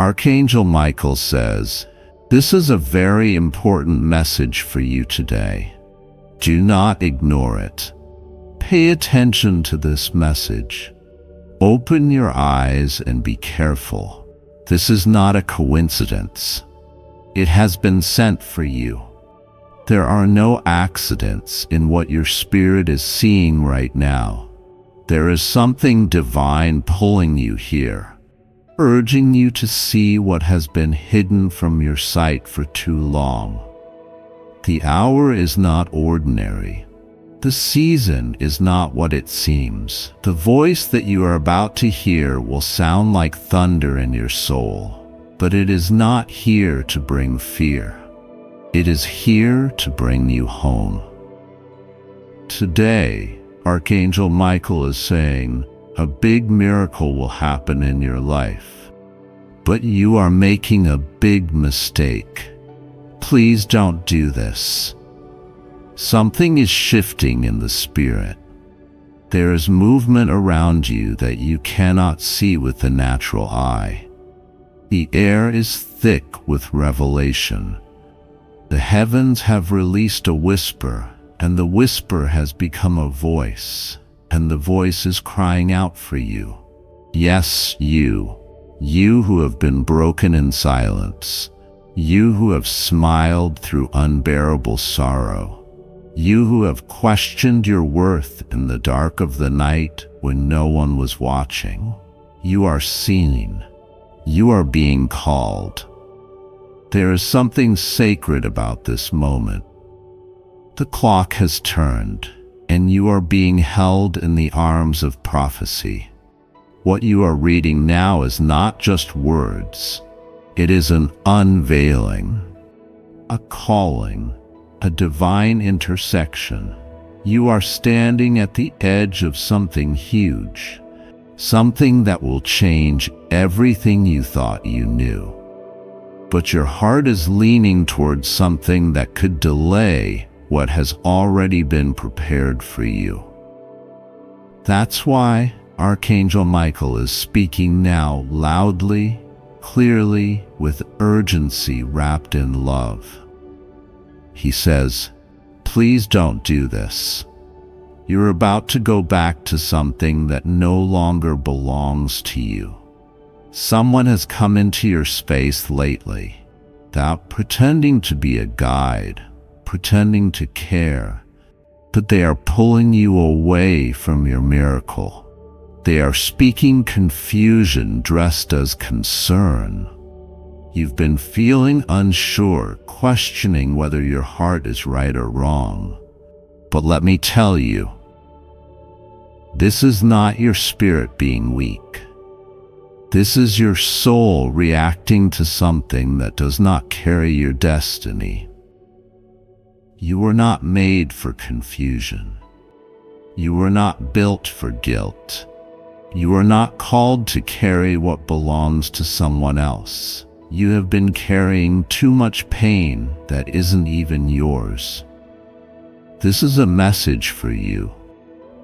Archangel Michael says, this is a very important message for you today. Do not ignore it. Pay attention to this message. Open your eyes and be careful. This is not a coincidence. It has been sent for you. There are no accidents in what your spirit is seeing right now. There is something divine pulling you here, urging you to see what has been hidden from your sight for too long. The hour is not ordinary. The season is not what it seems. The voice that you are about to hear will sound like thunder in your soul, but it is not here to bring fear. It is here to bring you home. Today, Archangel Michael is saying, a big miracle will happen in your life. But you are making a big mistake. Please don't do this. Something is shifting in the spirit. There is movement around you that you cannot see with the natural eye. The air is thick with revelation. The heavens have released a whisper, and the whisper has become a voice, and the voice is crying out for you. Yes, you who have been broken in silence, you who have smiled through unbearable sorrow, you who have questioned your worth in the dark of the night when no one was watching. You are seen. You are being called. There is something sacred about this moment. The clock has turned, and you are being held in the arms of prophecy. What you are reading now is not just words. It is an unveiling, a calling, a divine intersection. You are standing at the edge of something huge, something that will change everything you thought you knew. But your heart is leaning towards something that could delay what has already been prepared for you. That's why Archangel Michael is speaking now loudly, clearly, with urgency wrapped in love. He says, please don't do this. You're about to go back to something that no longer belongs to you. Someone has come into your space lately, without pretending to be a guide, pretending to care, but they are pulling you away from your miracle. They are speaking confusion dressed as concern. You've been feeling unsure, questioning whether your heart is right or wrong. But let me tell you, this is not your spirit being weak. This is your soul reacting to something that does not carry your destiny. You were not made for confusion. You were not built for guilt. You are not called to carry what belongs to someone else. You have been carrying too much pain that isn't even yours. This is a message for you.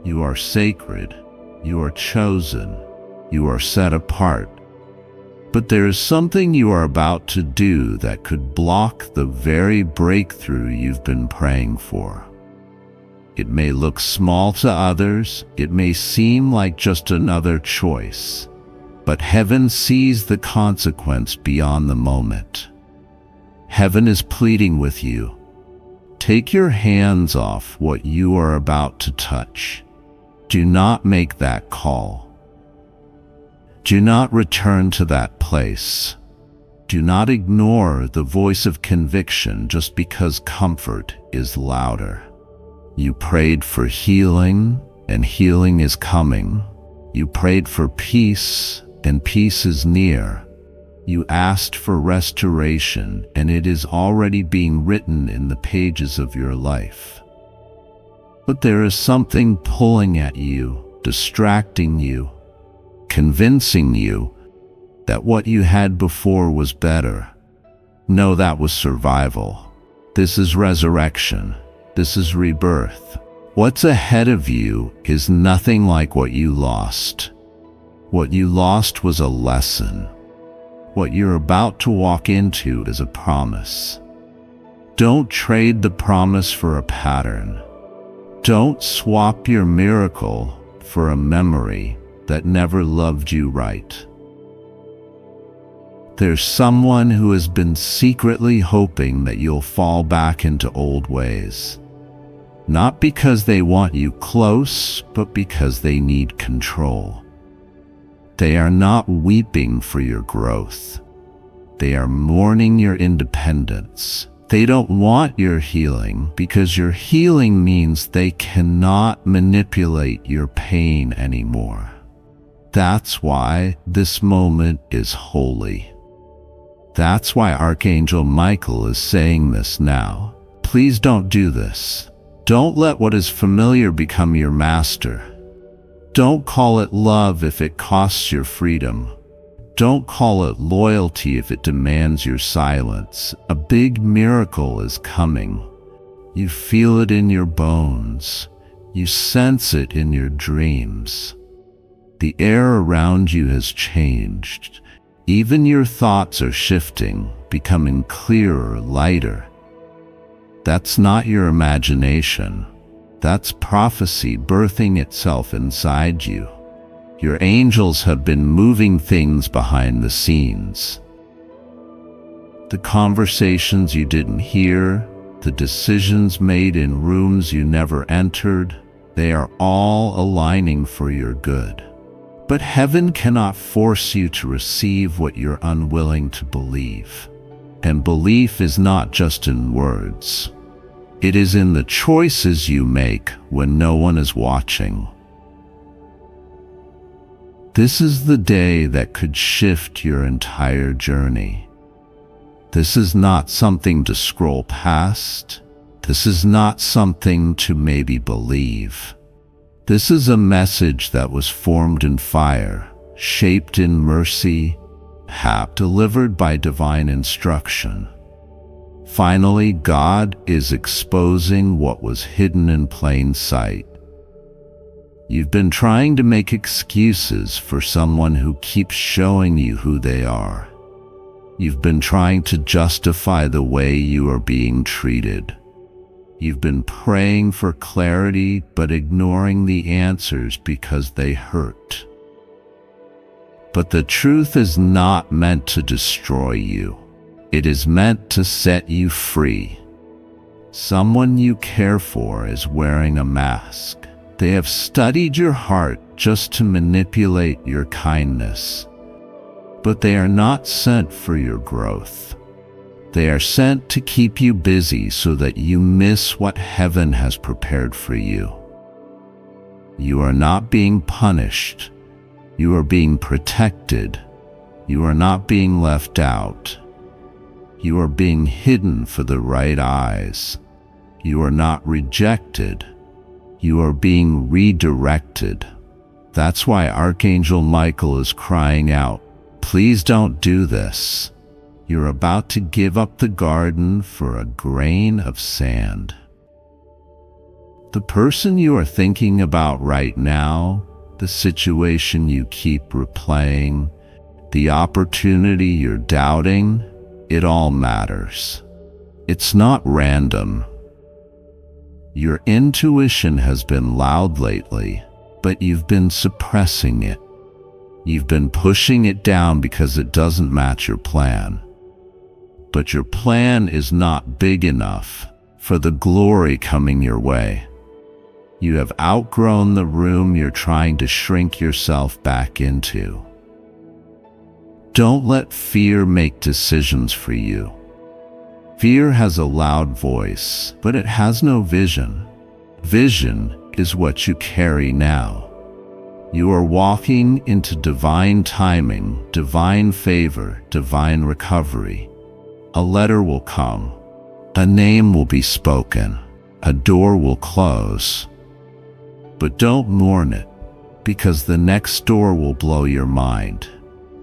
You are sacred. You are chosen. You are set apart. But there is something you are about to do that could block the very breakthrough you've been praying for. It may look small to others, it may seem like just another choice, but heaven sees the consequence beyond the moment. Heaven is pleading with you. Take your hands off what you are about to touch. Do not make that call. Do not return to that place. Do not ignore the voice of conviction just because comfort is louder. You prayed for healing, and healing is coming. You prayed for peace, and peace is near. You asked for restoration, and it is already being written in the pages of your life. But there is something pulling at you, distracting you, convincing you that what you had before was better. No, that was survival. This is resurrection. This is rebirth. What's ahead of you is nothing like what you lost. What you lost was a lesson. What you're about to walk into is a promise. Don't trade the promise for a pattern. Don't swap your miracle for a memory that never loved you right. There's someone who has been secretly hoping that you'll fall back into old ways. Not because they want you close, but because they need control. They are not weeping for your growth. They are mourning your independence. They don't want your healing because your healing means they cannot manipulate your pain anymore. That's why this moment is holy. That's why Archangel Michael is saying this now. Please don't do this. Don't let what is familiar become your master. Don't call it love if it costs your freedom. Don't call it loyalty if it demands your silence. A big miracle is coming. You feel it in your bones. You sense it in your dreams. The air around you has changed. Even your thoughts are shifting, becoming clearer, lighter. That's not your imagination. That's prophecy birthing itself inside you. Your angels have been moving things behind the scenes. The conversations you didn't hear, the decisions made in rooms you never entered, they are all aligning for your good. But heaven cannot force you to receive what you're unwilling to believe. And belief is not just in words. It is in the choices you make when no one is watching. This is the day that could shift your entire journey. This is not something to scroll past. This is not something to maybe believe. This is a message that was formed in fire, shaped in mercy, delivered by divine instruction. Finally, God is exposing what was hidden in plain sight. You've been trying to make excuses for someone who keeps showing you who they are. You've been trying to justify the way you are being treated. You've been praying for clarity, but ignoring the answers because they hurt. But the truth is not meant to destroy you. It is meant to set you free. Someone you care for is wearing a mask. They have studied your heart just to manipulate your kindness. But they are not sent for your growth. They are sent to keep you busy so that you miss what heaven has prepared for you. You are not being punished. You are being protected. You are not being left out. You are being hidden for the right eyes. You are not rejected. You are being redirected. That's why Archangel Michael is crying out, please don't do this. You're about to give up the garden for a grain of sand. The person you are thinking about right now, the situation you keep replaying, the opportunity you're doubting, it all matters. It's not random. Your intuition has been loud lately, but you've been suppressing it. You've been pushing it down because it doesn't match your plan. But your plan is not big enough for the glory coming your way. You have outgrown the room you're trying to shrink yourself back into. Don't let fear make decisions for you. Fear has a loud voice, but it has no vision. Vision is what you carry now. You are walking into divine timing, divine favor, divine recovery. A letter will come. A name will be spoken. A door will close. But don't mourn it, because the next door will blow your mind.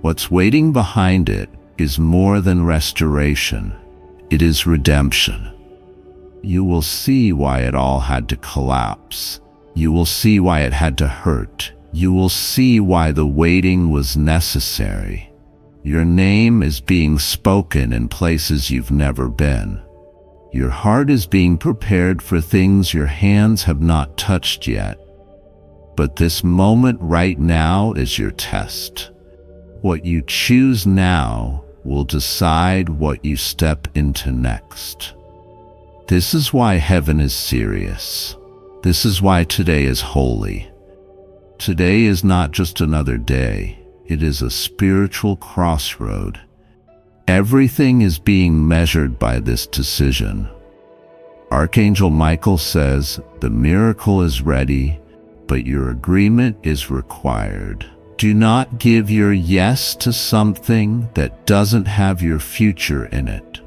What's waiting behind it is more than restoration. It is redemption. You will see why it all had to collapse. You will see why it had to hurt. You will see why the waiting was necessary. Your name is being spoken in places you've never been. Your heart is being prepared for things your hands have not touched yet. But this moment right now is your test. What you choose now will decide what you step into next. This is why heaven is serious. This is why today is holy. Today is not just another day. It is a spiritual crossroad. Everything is being measured by this decision. Archangel Michael says, the miracle is ready, but your agreement is required. Do not give your yes to something that doesn't have your future in it.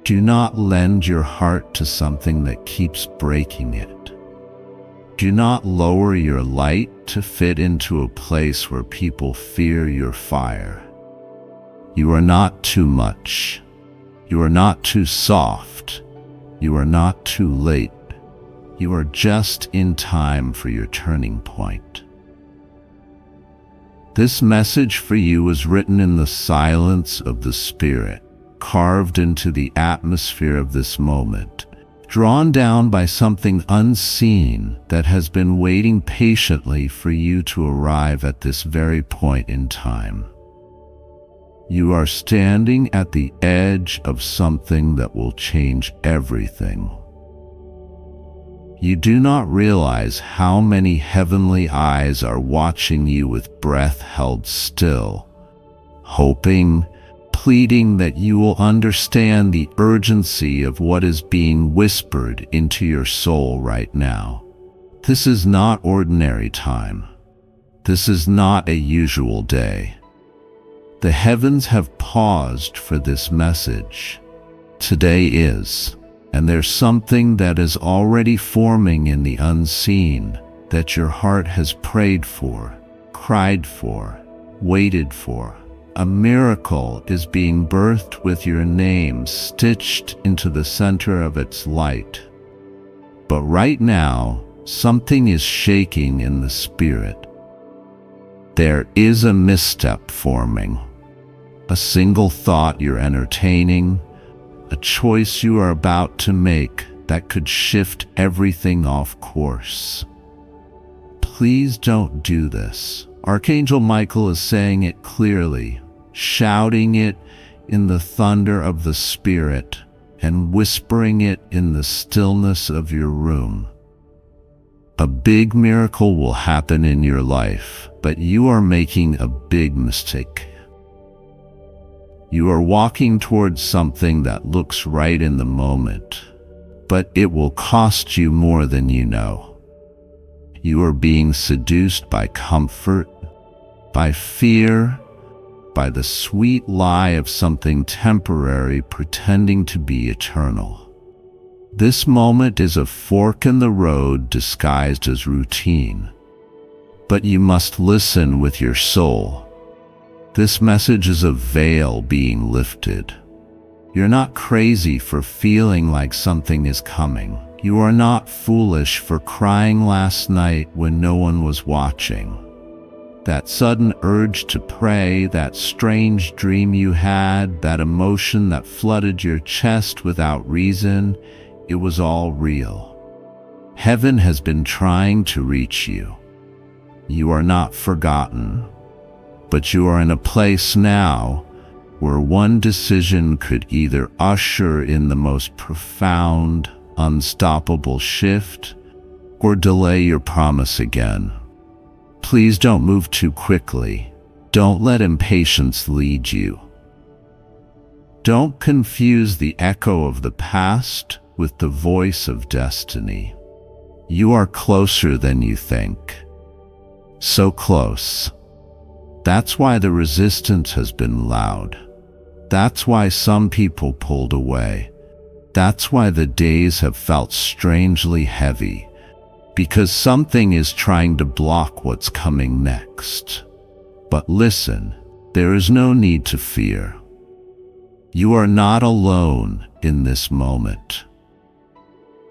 Do not lend your heart to something that keeps breaking it. Do not lower your light to fit into a place where people fear your fire. You are not too much. You are not too soft. You are not too late. You are just in time for your turning point. This message for you was written in the silence of the Spirit, carved into the atmosphere of this moment, drawn down by something unseen that has been waiting patiently for you to arrive at this very point in time. You are standing at the edge of something that will change everything. You do not realize how many heavenly eyes are watching you with breath held still, hoping, pleading that you will understand the urgency of what is being whispered into your soul right now. This is not ordinary time. This is not a usual day. The heavens have paused for this message. Today is, and there's something that is already forming in the unseen that your heart has prayed for, cried for, waited for. A miracle is being birthed with your name stitched into the center of its light. But right now, something is shaking in the spirit. There is a misstep forming. A single thought you're entertaining, a choice you are about to make that could shift everything off course. Please don't do this. Archangel Michael is saying it clearly, shouting it in the thunder of the Spirit and whispering it in the stillness of your room. A big miracle will happen in your life, but you are making a big mistake. You are walking towards something that looks right in the moment, but it will cost you more than you know. You are being seduced by comfort, by fear, by the sweet lie of something temporary pretending to be eternal. This moment is a fork in the road disguised as routine, but you must listen with your soul. This message is a veil being lifted. You're not crazy for feeling like something is coming. You are not foolish for crying last night when no one was watching. That sudden urge to pray, that strange dream you had, that emotion that flooded your chest without reason, it was all real. Heaven has been trying to reach you. You are not forgotten. But you are in a place now where one decision could either usher in the most profound, unstoppable shift or delay your promise again. Please don't move too quickly. Don't let impatience lead you. Don't confuse the echo of the past with the voice of destiny. You are closer than you think. So close. That's why the resistance has been loud. That's why some people pulled away. That's why the days have felt strangely heavy, because something is trying to block what's coming next. But listen, there is no need to fear. You are not alone in this moment.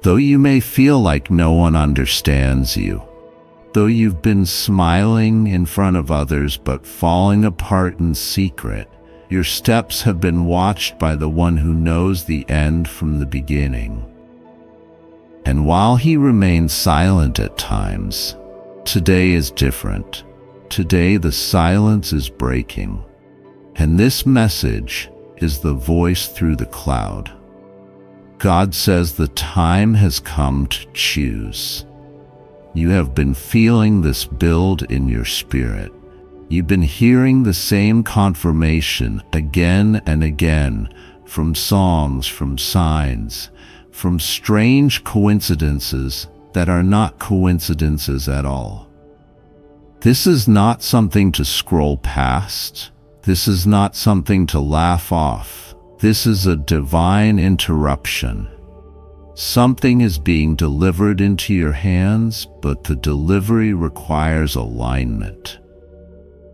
Though you may feel like no one understands you, Though you've been smiling in front of others but falling apart in secret, your steps have been watched by the one who knows the end from the beginning. And while he remains silent at times, today is different. Today the silence is breaking. And this message is the voice through the cloud. God says the time has come to choose. You have been feeling this build in your spirit. You've been hearing the same confirmation again and again from songs, from signs, from strange coincidences that are not coincidences at all. This is not something to scroll past. This is not something to laugh off. This is a divine interruption. Something is being delivered into your hands, but the delivery requires alignment.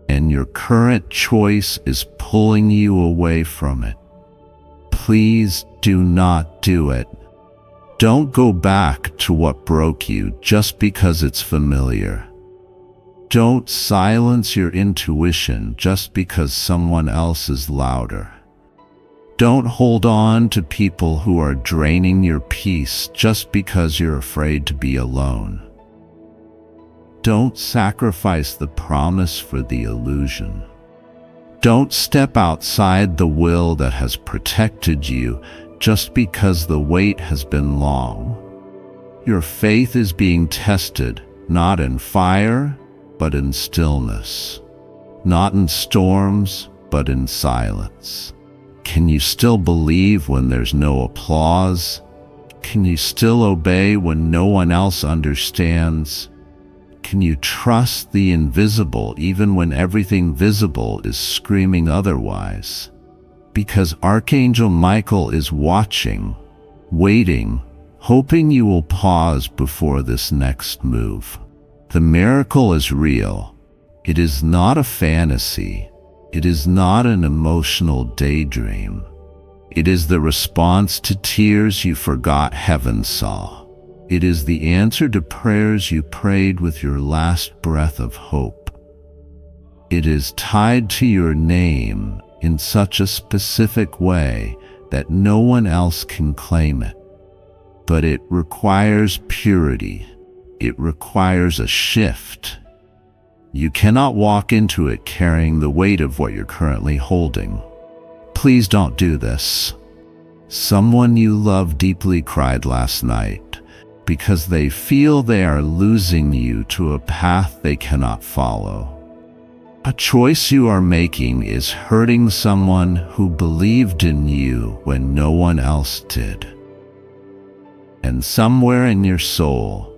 And your current choice is pulling you away from it. Please do not do it. Don't go back to what broke you just because it's familiar. Don't silence your intuition just because someone else is louder. Don't hold on to people who are draining your peace just because you're afraid to be alone. Don't sacrifice the promise for the illusion. Don't step outside the will that has protected you just because the wait has been long. Your faith is being tested, not in fire, but in stillness. Not in storms, but in silence. Can you still believe when there's no applause? Can you still obey when no one else understands? Can you trust the invisible even when everything visible is screaming otherwise? Because Archangel Michael is watching, waiting, hoping you will pause before this next move. The miracle is real. It is not a fantasy. It is not an emotional daydream. It is the response to tears you forgot heaven saw. It is the answer to prayers you prayed with your last breath of hope. It is tied to your name in such a specific way that no one else can claim it. But it requires purity. It requires a shift. You cannot walk into it carrying the weight of what you're currently holding. Please don't do this. Someone you love deeply cried last night because they feel they are losing you to a path they cannot follow. A choice you are making is hurting someone who believed in you when no one else did. And somewhere in your soul,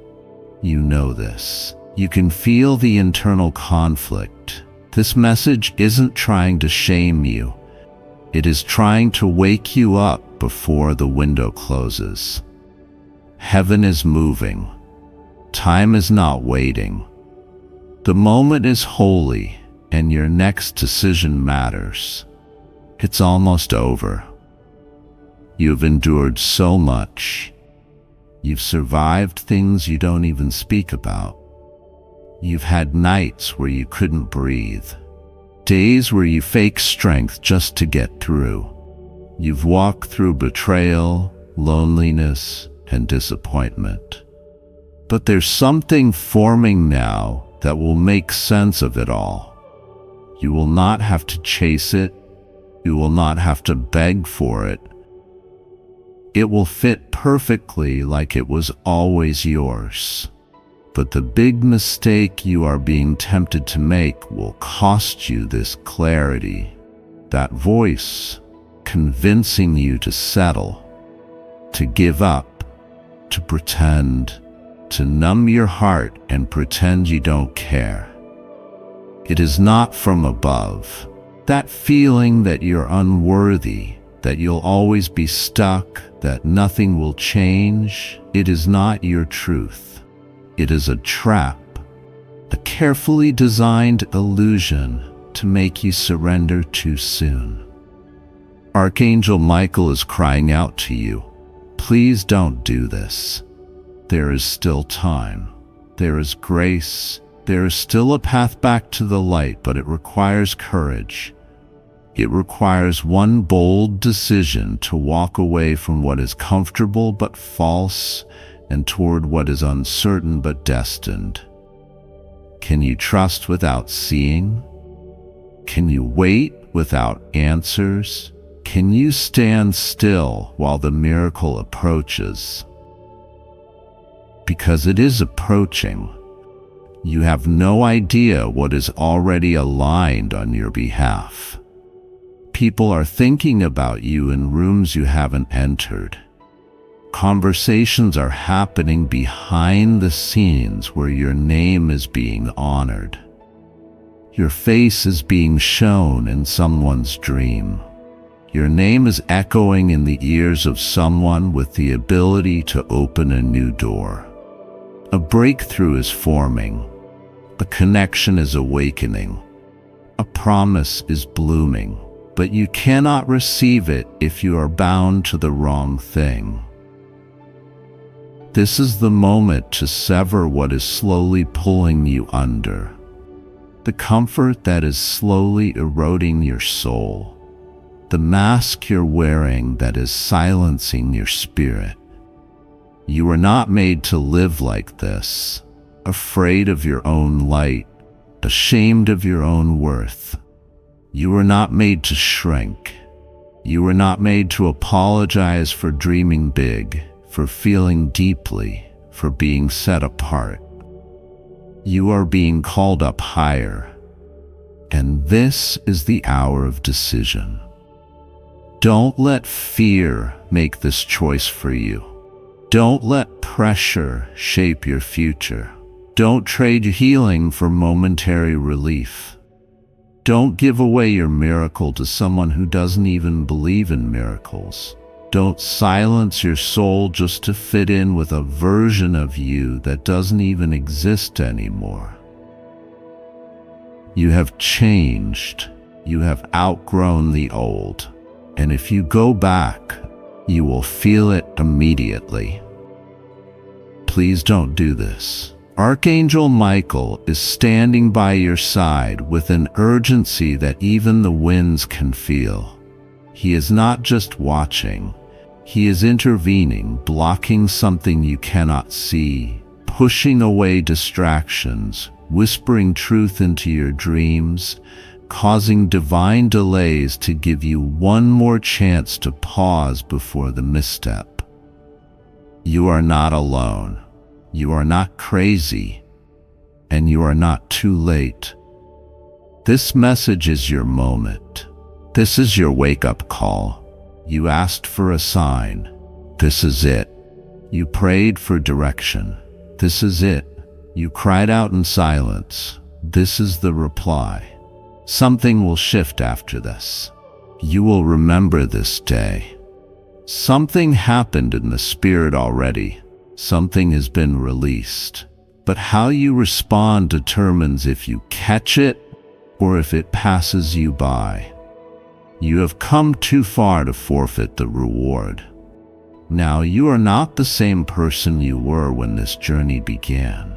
you know this. You can feel the internal conflict. This message isn't trying to shame you. It is trying to wake you up before the window closes. Heaven is moving. Time is not waiting. The moment is holy, and your next decision matters. It's almost over. You've endured so much. You've survived things you don't even speak about. You've had nights where you couldn't breathe, days where you fake strength just to get through. You've walked through betrayal, loneliness, and disappointment. But there's something forming now that will make sense of it all. You will not have to chase it. You will not have to beg for it. It will fit perfectly like it was always yours. But the big mistake you are being tempted to make will cost you this clarity, that voice convincing you to settle, to give up, to pretend, to numb your heart and pretend you don't care. It is not from above. That feeling that you're unworthy, that you'll always be stuck, that nothing will change, it is not your truth. It is a trap, a carefully designed illusion to make you surrender too soon. Archangel Michael is crying out to you, please don't do this. There is still time. there is grace. There is still a path back to the light, but it requires courage. It requires one bold decision to walk away from what is comfortable but false and toward what is uncertain but destined. Can you trust without seeing? Can you wait without answers? Can you stand still while the miracle approaches? Because it is approaching. You have no idea what is already aligned on your behalf. People are thinking about you in rooms you haven't entered. Conversations are happening behind the scenes where your name is being honored. Your face is being shown in someone's dream. Your name is echoing in the ears of someone with the ability to open a new door. A breakthrough is forming. A connection is awakening. A promise is blooming. But you cannot receive it if you are bound to the wrong thing. This is the moment to sever what is slowly pulling you under. The comfort that is slowly eroding your soul. The mask you're wearing that is silencing your spirit. You are not made to live like this, afraid of your own light, ashamed of your own worth. You were not made to shrink. You were not made to apologize for dreaming big, for feeling deeply, for being set apart. You are being called up higher. And this is the hour of decision. Don't let fear make this choice for you. Don't let pressure shape your future. Don't trade healing for momentary relief. Don't give away your miracle to someone who doesn't even believe in miracles. Don't silence your soul just to fit in with a version of you that doesn't even exist anymore. You have changed. You have outgrown the old. And if you go back, you will feel it immediately. Please don't do this. Archangel Michael is standing by your side with an urgency that even the winds can feel. He is not just watching. He is intervening, blocking something you cannot see, pushing away distractions, whispering truth into your dreams, causing divine delays to give you one more chance to pause before the misstep. You are not alone. You are not crazy, and you are not too late. This message is your moment. This is your wake-up call. You asked for a sign. This is it. You prayed for direction. This is it. You cried out in silence. This is the reply. Something will shift after this. You will remember this day. Something happened in the spirit already. Something has been released. But how you respond determines if you catch it or if it passes you by. You have come too far to forfeit the reward. Now you are not the same person you were when this journey began.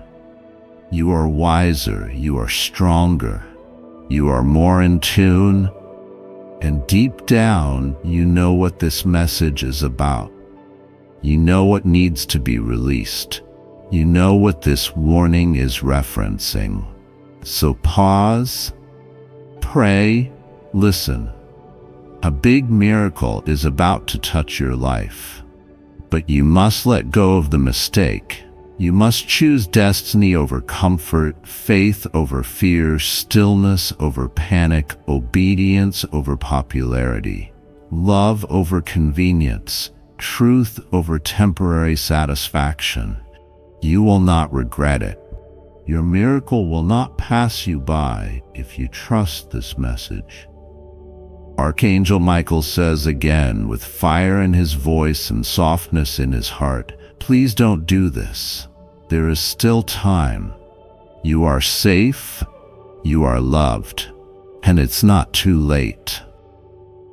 You are wiser, you are stronger, you are more in tune, and deep down you know what this message is about. You know what needs to be released. You know what this warning is referencing. So pause, pray, listen. A big miracle is about to touch your life. But you must let go of the mistake. You must choose destiny over comfort, faith over fear, stillness over panic, obedience over popularity, love over convenience, truth over temporary satisfaction. You will not regret it. Your miracle will not pass you by if you trust this message. Archangel Michael says again, with fire in his voice and softness in his heart, please don't do this. There is still time. You are safe, you are loved, and it's not too late.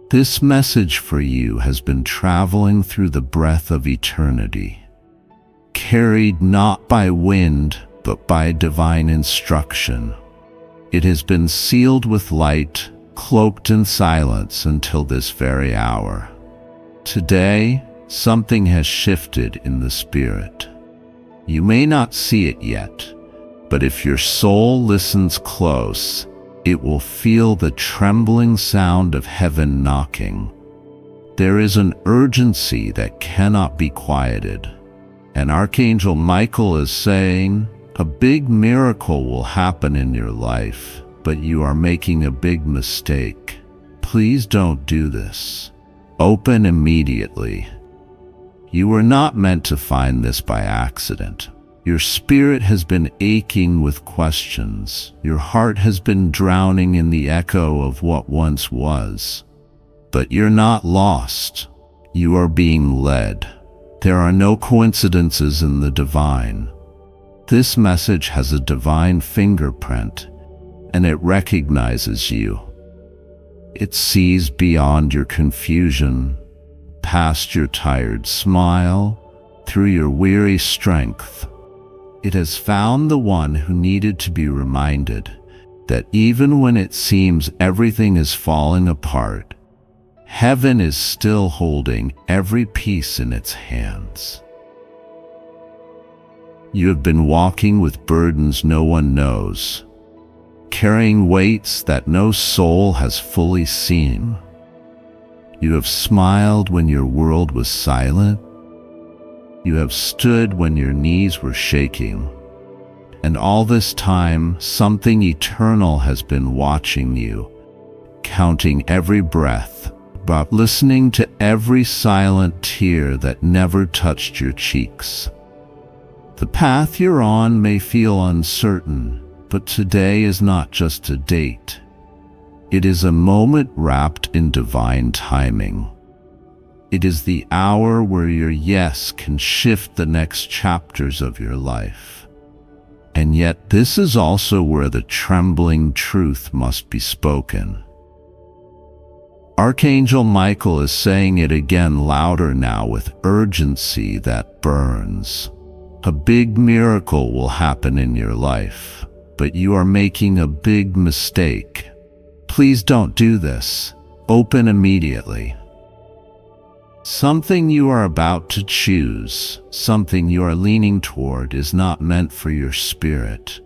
This message for you has been traveling through the breath of eternity, carried not by wind, but by divine instruction. It has been sealed with light, cloaked in silence until this very hour. Today, something has shifted in the spirit. You may not see it yet, but if your soul listens close, it will feel the trembling sound of heaven knocking. There is an urgency that cannot be quieted. And Archangel Michael is saying, a big miracle will happen in your life, but you are making a big mistake. Please don't do this. Open immediately. You were not meant to find this by accident. Your spirit has been aching with questions. Your heart has been drowning in the echo of what once was. But you're not lost. You are being led. There are no coincidences in the divine. This message has a divine fingerprint, and it recognizes you. It sees beyond your confusion, past your tired smile, through your weary strength. It has found the one who needed to be reminded that even when it seems everything is falling apart, heaven is still holding every piece in its hands. You have been walking with burdens no one knows, carrying weights that no soul has fully seen. You have smiled when your world was silent. You have stood when your knees were shaking. And all this time, something eternal has been watching you, counting every breath, but listening to every silent tear that never touched your cheeks. The path you're on may feel uncertain, but today is not just a date. It is a moment wrapped in divine timing. It is the hour where your yes can shift the next chapters of your life. And yet this is also where the trembling truth must be spoken. Archangel Michael is saying it again louder now with urgency that burns. A big miracle will happen in your life, but you are making a big mistake. Please don't do this. Open immediately. Something you are about to choose, something you are leaning toward, is not meant for your spirit.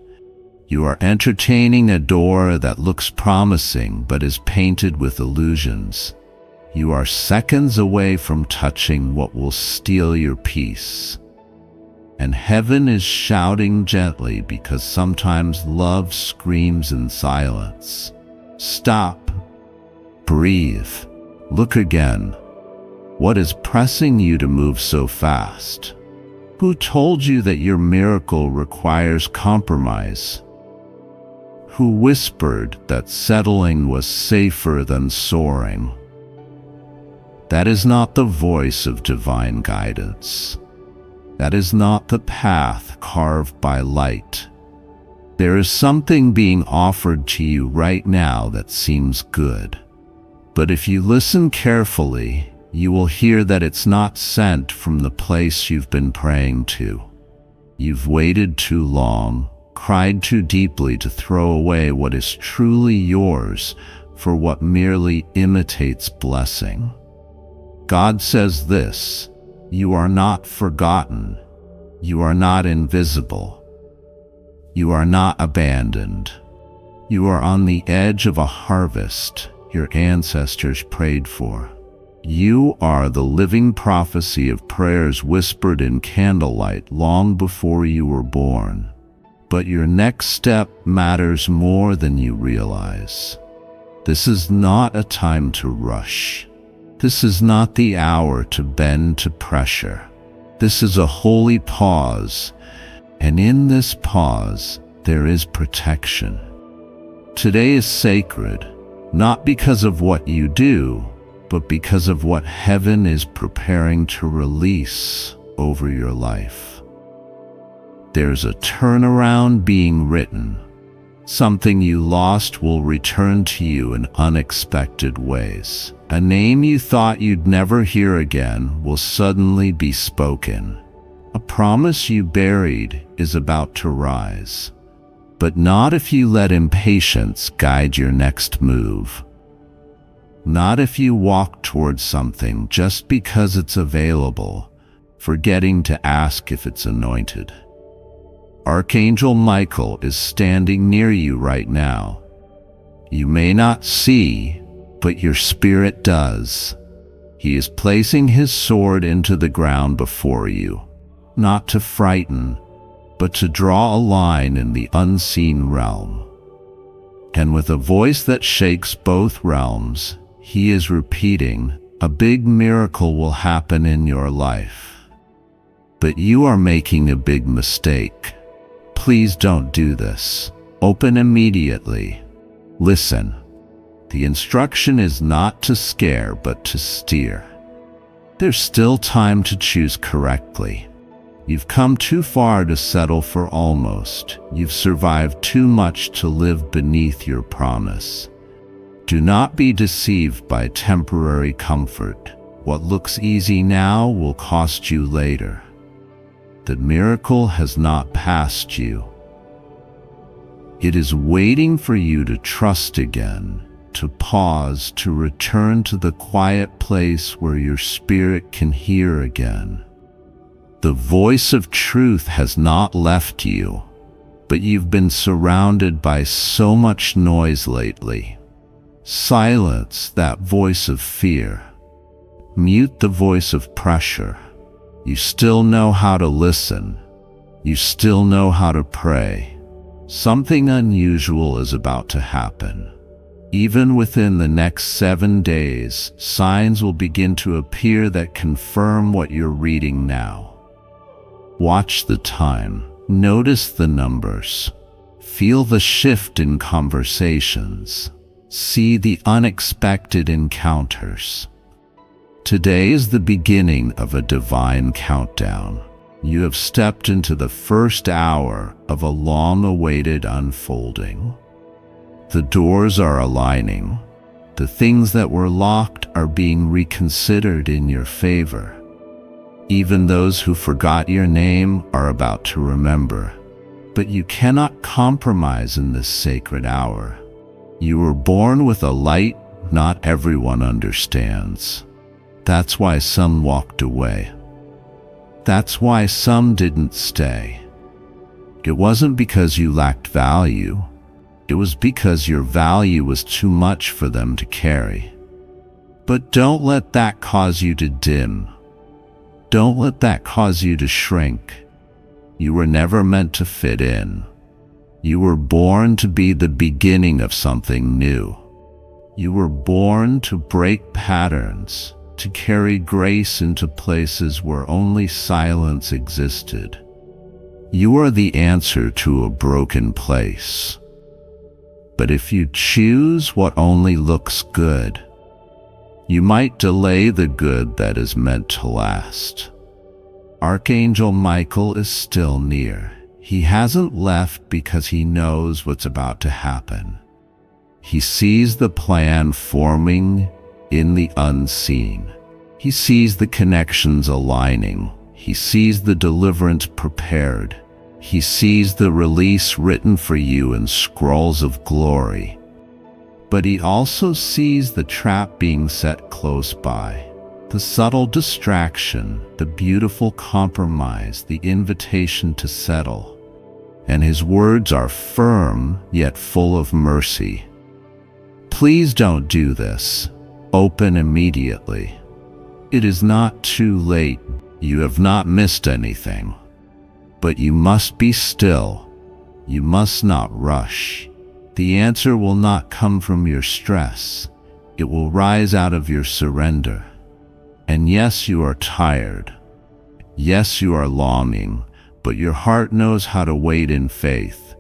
You are entertaining a door that looks promising but is painted with illusions. You are seconds away from touching what will steal your peace. And heaven is shouting gently because sometimes love screams in silence. Stop. Breathe. Look again. What is pressing you to move so fast? Who told you that your miracle requires compromise? Who whispered that settling was safer than soaring? That is not the voice of divine guidance. That is not the path carved by light. There is something being offered to you right now that seems good. But if you listen carefully, you will hear that it's not sent from the place you've been praying to. You've waited too long, cried too deeply to throw away what is truly yours for what merely imitates blessing. God says this: you are not forgotten. You are not invisible. You are not abandoned. You are on the edge of a harvest your ancestors prayed for. You are the living prophecy of prayers whispered in candlelight long before you were born. But your next step matters more than you realize. This is not a time to rush. This is not the hour to bend to pressure. This is a holy pause, and in this pause, there is protection. Today is sacred, not because of what you do, but because of what heaven is preparing to release over your life. There's a turnaround being written. Something you lost will return to you in unexpected ways. A name you thought you'd never hear again will suddenly be spoken. A promise you buried is about to rise. But not if you let impatience guide your next move. Not if you walk towards something just because it's available, forgetting to ask if it's anointed. Archangel Michael is standing near you right now. You may not see, but your spirit does. He is placing his sword into the ground before you, not to frighten, but to draw a line in the unseen realm. And with a voice that shakes both realms, he is repeating, "A big miracle will happen in your life. But you are making a big mistake. Please don't do this. Open immediately. Listen. The instruction is not to scare, but to steer. There's still time to choose correctly. You've come too far to settle for almost. You've survived too much to live beneath your promise. Do not be deceived by temporary comfort. What looks easy now will cost you later. The miracle has not passed you. It is waiting for you to trust again, to pause, to return to the quiet place where your spirit can hear again. The voice of truth has not left you, but you've been surrounded by so much noise lately. Silence that voice of fear. Mute the voice of pressure. You still know how to listen. You still know how to pray. Something unusual is about to happen. Even within the next 7 days, signs will begin to appear that confirm what you're reading now. Watch the time. Notice the numbers. Feel the shift in conversations. See the unexpected encounters. Today is the beginning of a divine countdown. You have stepped into the first hour of a long-awaited unfolding. The doors are aligning. The things that were locked are being reconsidered in your favor. Even those who forgot your name are about to remember. But you cannot compromise in this sacred hour. You were born with a light not everyone understands. That's why some walked away. That's why some didn't stay. It wasn't because you lacked value. It was because your value was too much for them to carry. But don't let that cause you to dim. Don't let that cause you to shrink. You were never meant to fit in. You were born to be the beginning of something new. You were born to break patterns, to carry grace into places where only silence existed. You are the answer to a broken place. But if you choose what only looks good, you might delay the good that is meant to last. Archangel Michael is still near. He hasn't left because he knows what's about to happen. He sees the plan forming in the unseen. He sees the connections aligning. He sees the deliverance prepared. He sees the release written for you in scrolls of glory. But he also sees the trap being set close by. The subtle distraction, the beautiful compromise, the invitation to settle. And his words are firm, yet full of mercy. Please don't do this. Open immediately. It is not too late. You have not missed anything. But you must be still. You must not rush. The answer will not come from your stress. It will rise out of your surrender. And yes, you are tired. Yes, you are longing, but your heart knows how to wait in faith.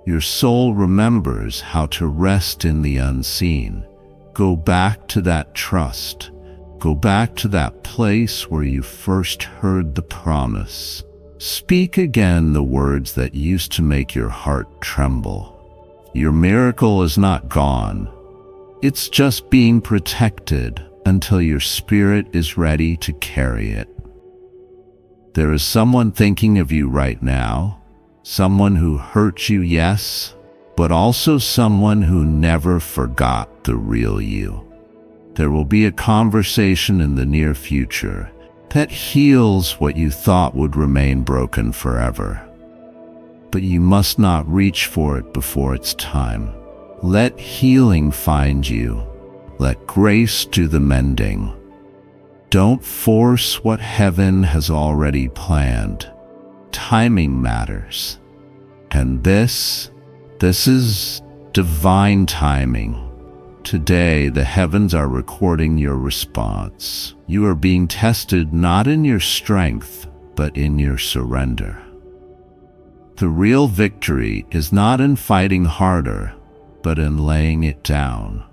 Your soul remembers how to rest in the unseen. Go back to that trust. Go back to that place where you first heard the promise. Speak again the words that used to make your heart tremble. Your miracle is not gone. It's just being protected until your spirit is ready to carry it. There is someone thinking of you right now, someone who hurt you, yes, but also someone who never forgot the real you. There will be a conversation in the near future that heals what you thought would remain broken forever. But you must not reach for it before it's time. Let healing find you. Let grace do the mending. Don't force what heaven has already planned. Timing matters. And this is divine timing. Today, the heavens are recording your response. You are being tested not in your strength, but in your surrender. The real victory is not in fighting harder, but in laying it down.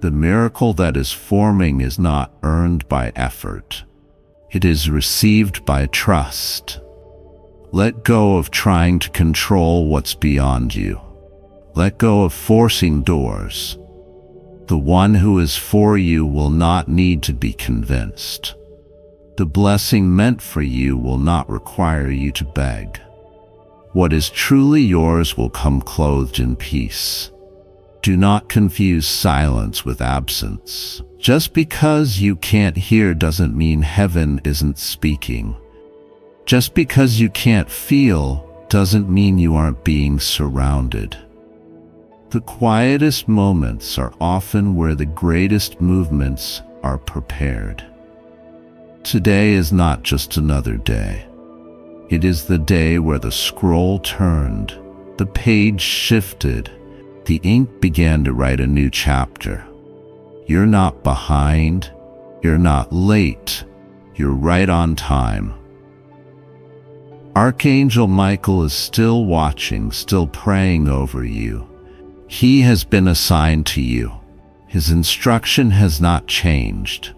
The miracle that is forming is not earned by effort. It is received by trust. Let go of trying to control what's beyond you. Let go of forcing doors. The one who is for you will not need to be convinced. The blessing meant for you will not require you to beg. What is truly yours will come clothed in peace. Do not confuse silence with absence. Just because you can't hear doesn't mean heaven isn't speaking. Just because you can't feel doesn't mean you aren't being surrounded. The quietest moments are often where the greatest movements are prepared. Today is not just another day. It is the day where the scroll turned, the page shifted, the ink began to write a new chapter. You're not behind, you're not late, you're right on time. Archangel Michael is still watching, still praying over you. He has been assigned to you. His instruction has not changed.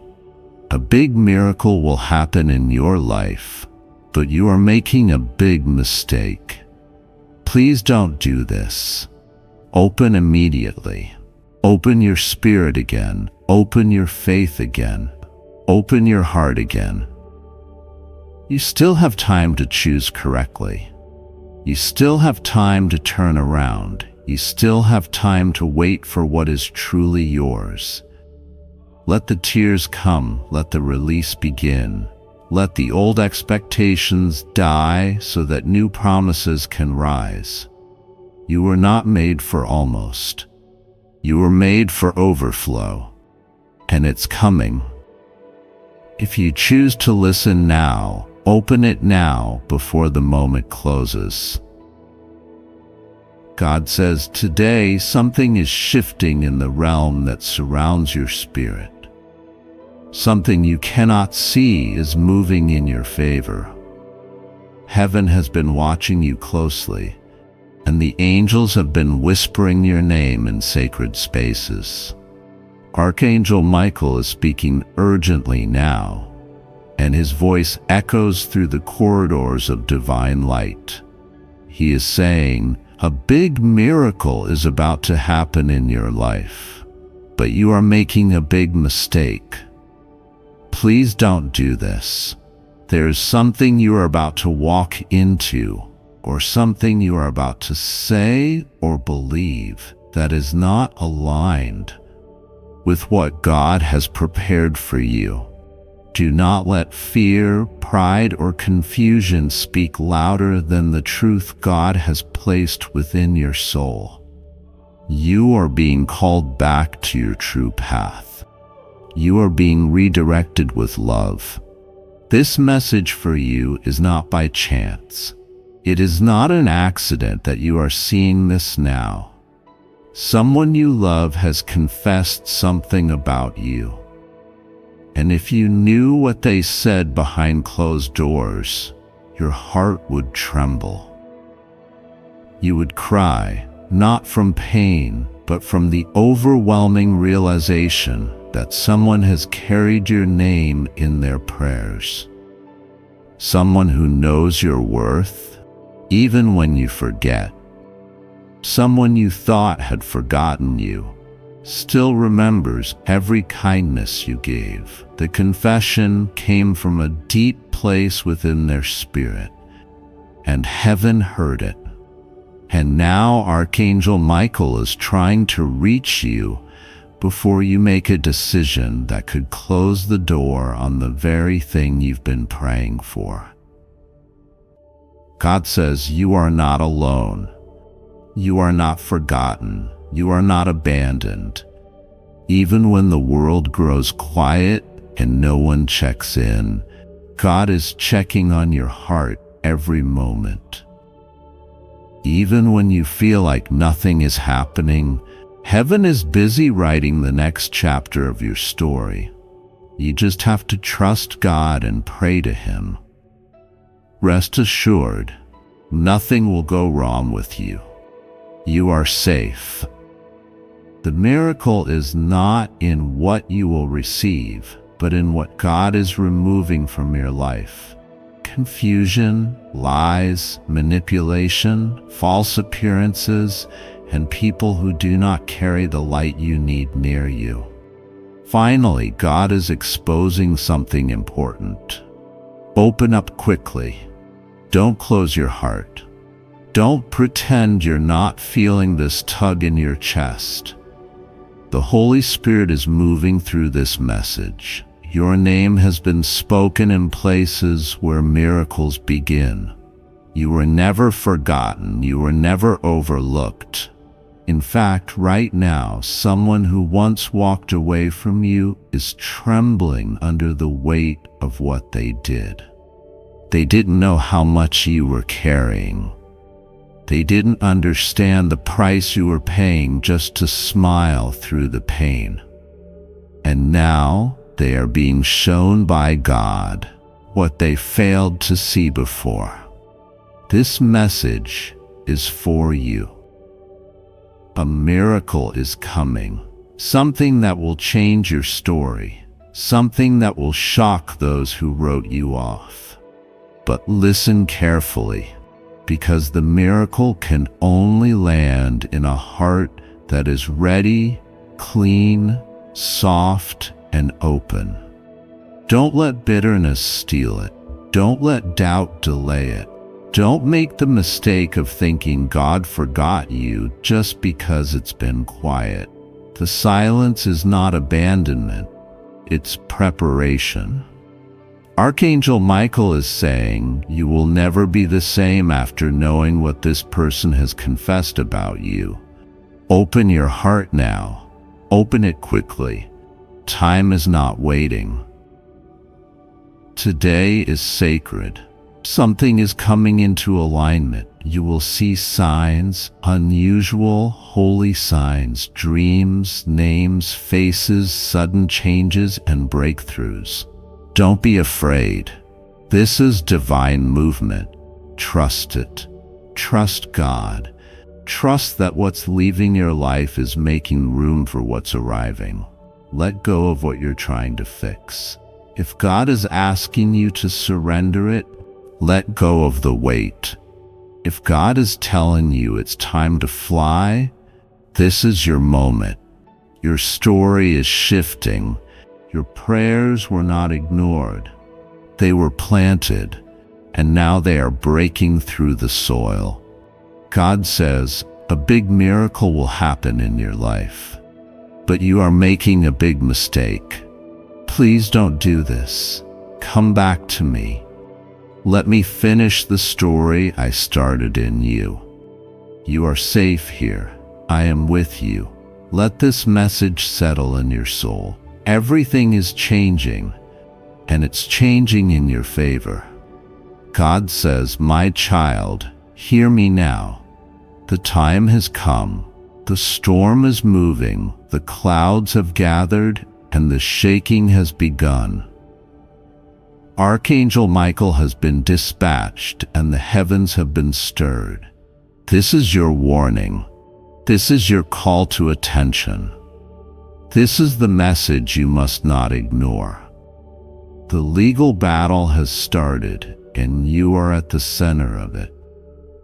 A big miracle will happen in your life, but you are making a big mistake. Please don't do this. Open immediately. Open your spirit again. Open your faith again. Open your heart again. You still have time to choose correctly. You still have time to turn around. You still have time to wait for what is truly yours. Let the tears come. Let the release begin. Let the old expectations die so that new promises can rise. You were not made for almost. You were made for overflow. And it's coming. If you choose to listen now, open it now before the moment closes. God says today something is shifting in the realm that surrounds your spirit. Something you cannot see is moving in your favor. Heaven has been watching you closely, and the angels have been whispering your name in sacred spaces. Archangel Michael is speaking urgently now, and his voice echoes through the corridors of divine light. He is saying, a big miracle is about to happen in your life, but you are making a big mistake. Please don't do this. There is something you are about to walk into, or something you are about to say or believe that is not aligned with what God has prepared for you. Do not let fear, pride, or confusion speak louder than the truth God has placed within your soul. You are being called back to your true path. You are being redirected with love. This message for you is not by chance. It is not an accident that you are seeing this now. Someone you love has confessed something about you. And if you knew what they said behind closed doors, your heart would tremble. You would cry, not from pain, but from the overwhelming realization that someone has carried your name in their prayers. Someone who knows your worth, even when you forget. Someone you thought had forgotten you, still remembers every kindness you gave. The confession came from a deep place within their spirit, and heaven heard it. And now Archangel Michael is trying to reach you before you make a decision that could close the door on the very thing you've been praying for. God says you are not alone. You are not forgotten. You are not abandoned. Even when the world grows quiet and no one checks in, God is checking on your heart every moment. Even when you feel like nothing is happening, heaven is busy writing the next chapter of your story. You just have to trust God and pray to Him. Rest assured, nothing will go wrong with you. You are safe. The miracle is not in what you will receive, but in what God is removing from your life. Confusion, lies, manipulation, false appearances, and people who do not carry the light you need near you. Finally, God is exposing something important. Open up quickly. Don't close your heart. Don't pretend you're not feeling this tug in your chest. The Holy Spirit is moving through this message. Your name has been spoken in places where miracles begin. You were never forgotten. You were never overlooked. In fact, right now, someone who once walked away from you is trembling under the weight of what they did. They didn't know how much you were carrying. They didn't understand the price you were paying just to smile through the pain. And now they are being shown by God what they failed to see before. This message is for you. A miracle is coming, something that will change your story, something that will shock those who wrote you off. But listen carefully, because the miracle can only land in a heart that is ready, clean, soft, and open. Don't let bitterness steal it. Don't let doubt delay it. Don't make the mistake of thinking God forgot you just because it's been quiet. The silence is not abandonment, it's preparation. Archangel Michael is saying you will never be the same after knowing what this person has confessed about you. Open your heart now. Open it quickly. Time is not waiting. Today is sacred. Something is coming into alignment. You will see signs, unusual, holy signs, dreams, names, faces, sudden changes, and breakthroughs. Don't be afraid. This is divine movement. Trust it. Trust God. Trust that what's leaving your life is making room for what's arriving. Let go of what you're trying to fix. If God is asking you to surrender it, let go of the weight. If God is telling you it's time to fly, this is your moment. Your story is shifting. Your prayers were not ignored. They were planted, and now they are breaking through the soil. God says a big miracle will happen in your life. But you are making a big mistake. Please don't do this. Come back to me. Let me finish the story I started in you. You are safe here. I am with you. Let this message settle in your soul. Everything is changing, and it's changing in your favor. God says, my child, hear me now. The time has come. The storm is moving, the clouds have gathered, and the shaking has begun. Archangel Michael has been dispatched, and the heavens have been stirred. This is your warning. This is your call to attention. This is the message you must not ignore. The legal battle has started, and you are at the center of it.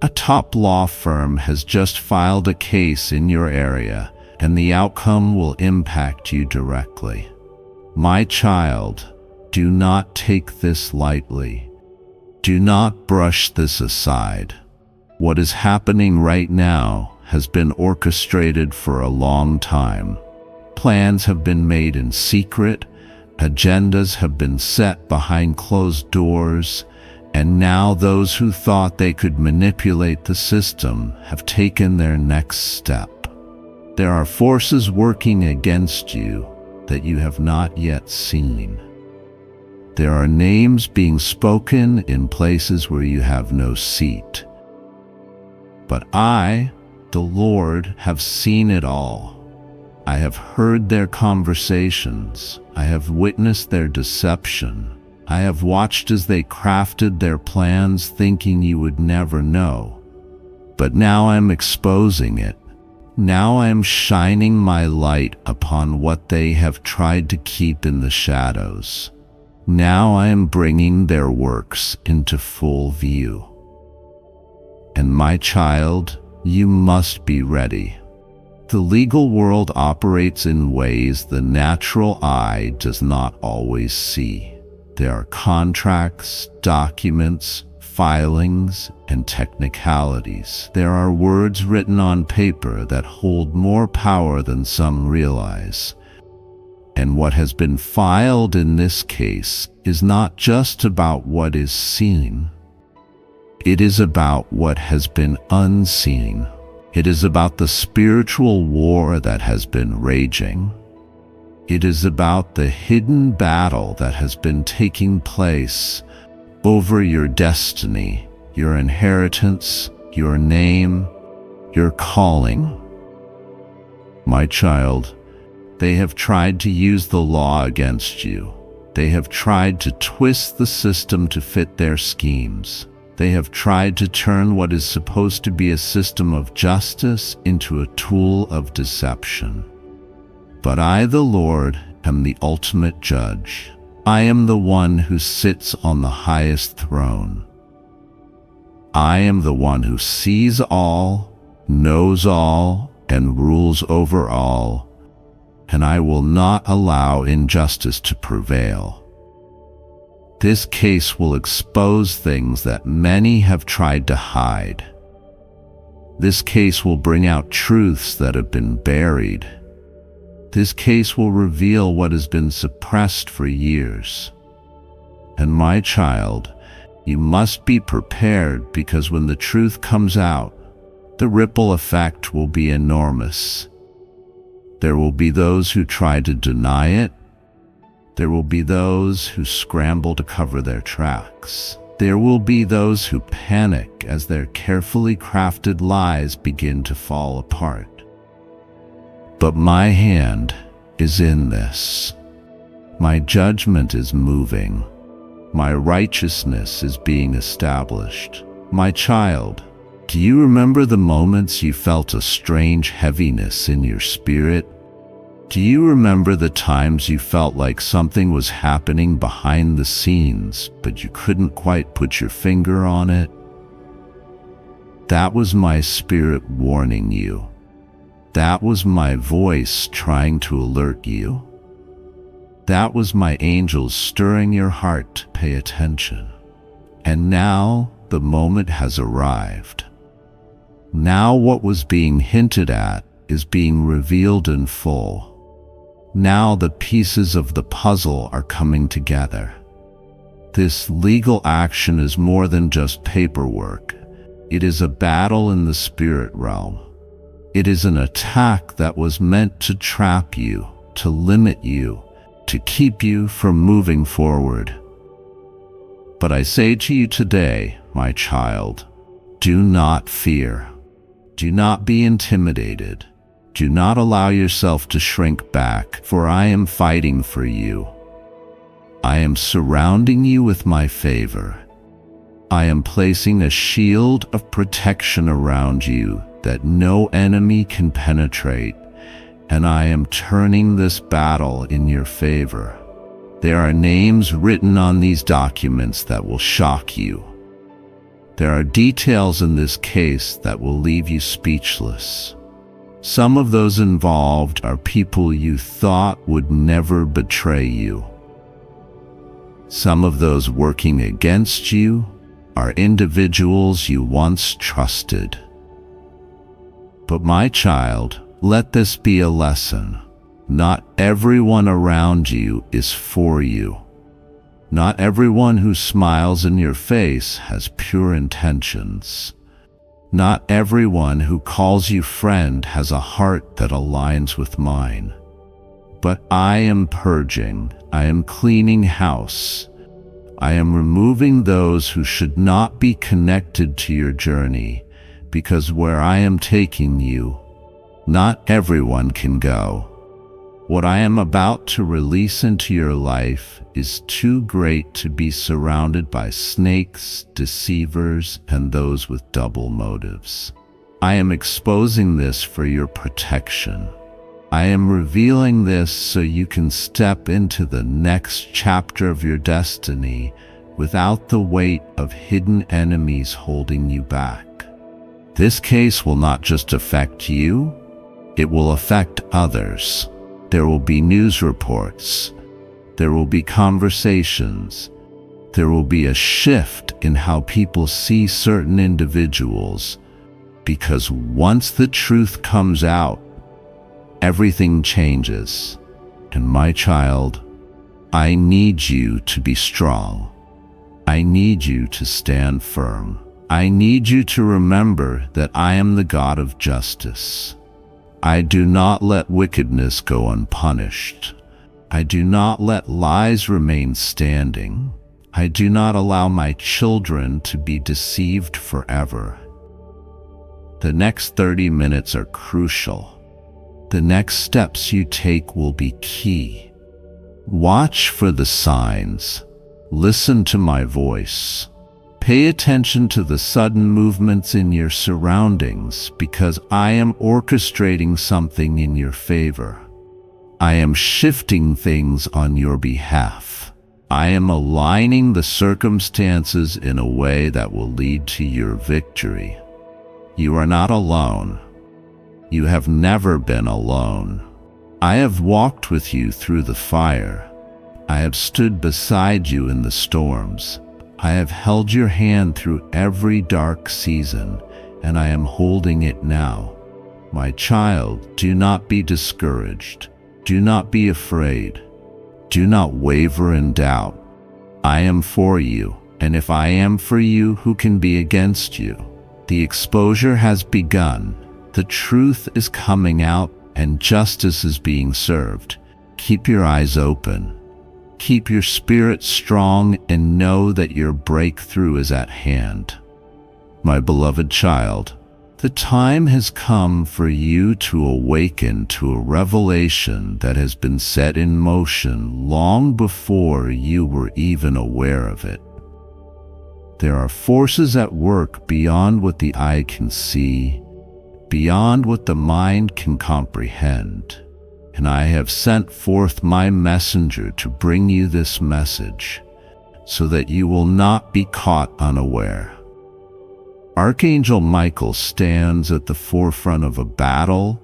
A top law firm has just filed a case in your area, and the outcome will impact you directly. My child, do not take this lightly. Do not brush this aside. What is happening right now has been orchestrated for a long time. Plans have been made in secret, agendas have been set behind closed doors, and now those who thought they could manipulate the system have taken their next step. There are forces working against you that you have not yet seen. There are names being spoken in places where you have no seat. But I, the Lord, have seen it all. I have heard their conversations. I have witnessed their deception. I have watched as they crafted their plans thinking you would never know. But now I am exposing it. Now I am shining my light upon what they have tried to keep in the shadows. Now I am bringing their works into full view. And my child, you must be ready. The legal world operates in ways the natural eye does not always see. There are contracts, documents, filings, and technicalities. There are words written on paper that hold more power than some realize. And what has been filed in this case is not just about what is seen. It is about what has been unseen. It is about the spiritual war that has been raging. It is about the hidden battle that has been taking place over your destiny, your inheritance, your name, your calling. My child, they have tried to use the law against you. They have tried to twist the system to fit their schemes. They have tried to turn what is supposed to be a system of justice into a tool of deception. But I, the Lord, am the ultimate judge. I am the one who sits on the highest throne. I am the one who sees all, knows all, and rules over all, and I will not allow injustice to prevail. This case will expose things that many have tried to hide. This case will bring out truths that have been buried. This case will reveal what has been suppressed for years. And my child, you must be prepared, because when the truth comes out, the ripple effect will be enormous. There will be those who try to deny it. There will be those who scramble to cover their tracks. There will be those who panic as their carefully crafted lies begin to fall apart. But my hand is in this. My judgment is moving. My righteousness is being established. My child, do you remember the moments you felt a strange heaviness in your spirit? Do you remember the times you felt like something was happening behind the scenes, but you couldn't quite put your finger on it? That was my spirit warning you. That was my voice trying to alert you. That was my angels stirring your heart to pay attention. And now the moment has arrived. Now what was being hinted at is being revealed in full. Now the pieces of the puzzle are coming together. This legal action is more than just paperwork. It is a battle in the spirit realm. It is an attack that was meant to trap you, to limit you, to keep you from moving forward. But I say to you today, my child, do not fear. Do not be intimidated. Do not allow yourself to shrink back, for I am fighting for you. I am surrounding you with my favor. I am placing a shield of protection around you that no enemy can penetrate, and I am turning this battle in your favor. There are names written on these documents that will shock you. There are details in this case that will leave you speechless. Some of those involved are people you thought would never betray you. Some of those working against you are individuals you once trusted. But my child, let this be a lesson. Not everyone around you is for you. Not everyone who smiles in your face has pure intentions. Not everyone who calls you friend has a heart that aligns with mine. But I am purging, I am cleaning house. I am removing those who should not be connected to your journey, because where I am taking you, not everyone can go. What I am about to release into your life is too great to be surrounded by snakes, deceivers, and those with double motives. I am exposing this for your protection. I am revealing this so you can step into the next chapter of your destiny without the weight of hidden enemies holding you back. This case will not just affect you, it will affect others. There will be news reports. There will be conversations. There will be a shift in how people see certain individuals, because once the truth comes out, everything changes. And my child, I need you to be strong. I need you to stand firm. I need you to remember that I am the God of justice. I do not let wickedness go unpunished. I do not let lies remain standing. I do not allow my children to be deceived forever. The next 30 minutes are crucial. The next steps you take will be key. Watch for the signs. Listen to my voice. Pay attention to the sudden movements in your surroundings, because I am orchestrating something in your favor. I am shifting things on your behalf. I am aligning the circumstances in a way that will lead to your victory. You are not alone. You have never been alone. I have walked with you through the fire. I have stood beside you in the storms. I have held your hand through every dark season, and I am holding it now. My child, do not be discouraged. Do not be afraid. Do not waver in doubt. I am for you, and if I am for you, who can be against you? The exposure has begun. The truth is coming out, and justice is being served. Keep your eyes open. Keep your spirit strong and know that your breakthrough is at hand. My beloved child, the time has come for you to awaken to a revelation that has been set in motion long before you were even aware of it. There are forces at work beyond what the eye can see, beyond what the mind can comprehend. And I have sent forth my messenger to bring you this message, so that you will not be caught unaware. Archangel Michael stands at the forefront of a battle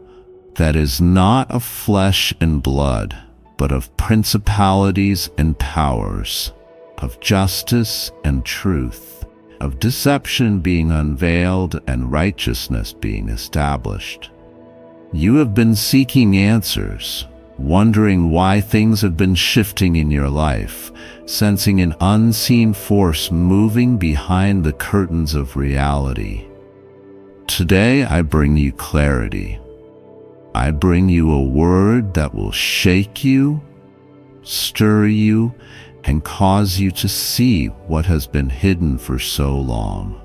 that is not of flesh and blood, but of principalities and powers, of justice and truth, of deception being unveiled and righteousness being established. You have been seeking answers, wondering why things have been shifting in your life, sensing an unseen force moving behind the curtains of reality. Today I bring you clarity. I bring you a word that will shake you, stir you, and cause you to see what has been hidden for so long.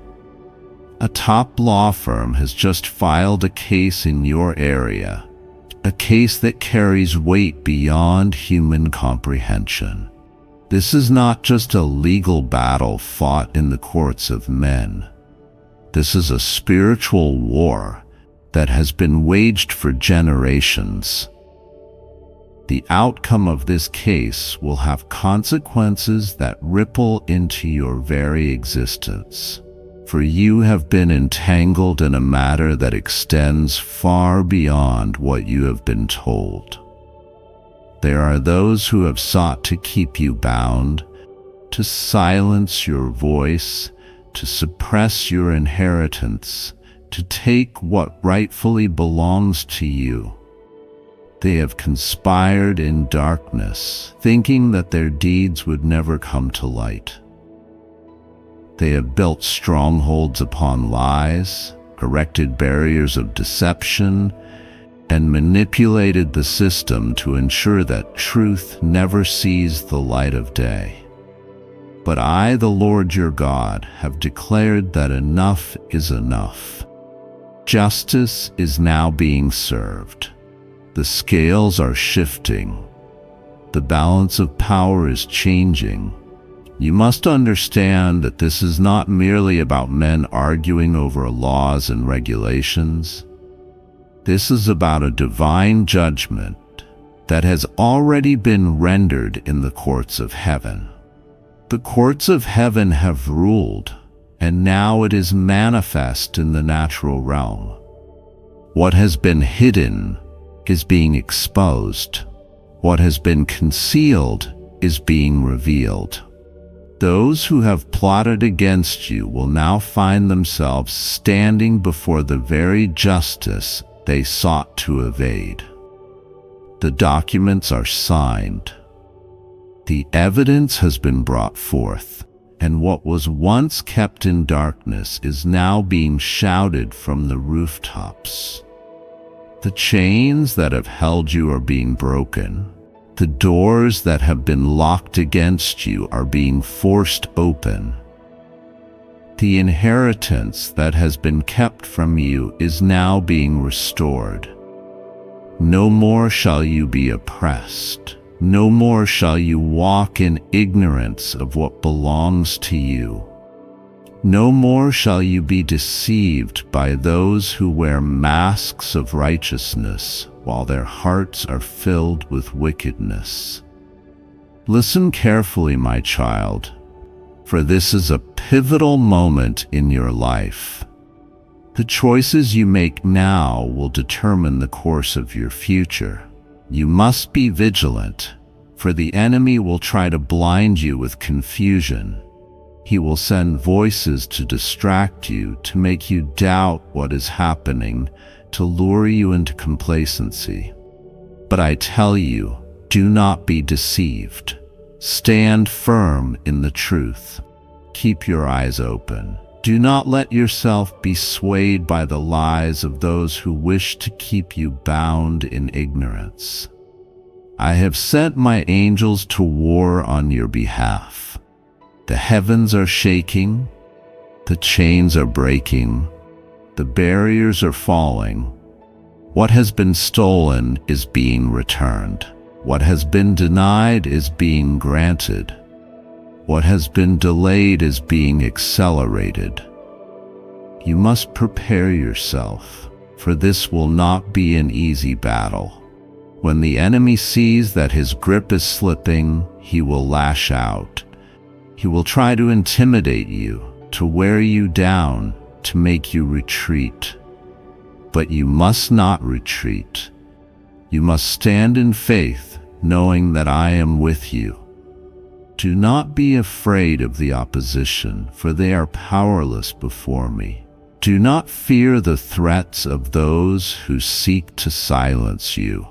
A top law firm has just filed a case in your area, a case that carries weight beyond human comprehension. This is not just a legal battle fought in the courts of men. This is a spiritual war that has been waged for generations. The outcome of this case will have consequences that ripple into your very existence. for you have been entangled in a matter that extends far beyond what you have been told. There are those who have sought to keep you bound, to silence your voice, to suppress your inheritance, to take what rightfully belongs to you. They have conspired in darkness, thinking that their deeds would never come to light. They have built strongholds upon lies, erected barriers of deception, and manipulated the system to ensure that truth never sees the light of day. But I, the Lord your God, have declared that enough is enough. Justice is now being served. The scales are shifting. The balance of power is changing. You must understand that this is not merely about men arguing over laws and regulations. This is about a divine judgment that has already been rendered in the courts of heaven. The courts of heaven have ruled, and now it is manifest in the natural realm. What has been hidden is being exposed. What has been concealed is being revealed. Those who have plotted against you will now find themselves standing before the very justice they sought to evade. The documents are signed. The evidence has been brought forth, and what was once kept in darkness is now being shouted from the rooftops. The chains that have held you are being broken. The doors that have been locked against you are being forced open. The inheritance that has been kept from you is now being restored. No more shall you be oppressed. No more shall you walk in ignorance of what belongs to you. No more shall you be deceived by those who wear masks of righteousness while their hearts are filled with wickedness. Listen carefully, my child, for this is a pivotal moment in your life. The choices you make now will determine the course of your future. You must be vigilant, for the enemy will try to blind you with confusion. He will send voices to distract you, to make you doubt what is happening, to lure you into complacency. But I tell you, do not be deceived. Stand firm in the truth. Keep your eyes open. Do not let yourself be swayed by the lies of those who wish to keep you bound in ignorance. I have sent my angels to war on your behalf. The heavens are shaking, the chains are breaking, the barriers are falling. What has been stolen is being returned. What has been denied is being granted. What has been delayed is being accelerated. You must prepare yourself, for this will not be an easy battle. When the enemy sees that his grip is slipping, he will lash out. He will try to intimidate you, to wear you down, to make you retreat. But you must not retreat. You must stand in faith, knowing that I am with you. Do not be afraid of the opposition, for they are powerless before me. Do not fear the threats of those who seek to silence you,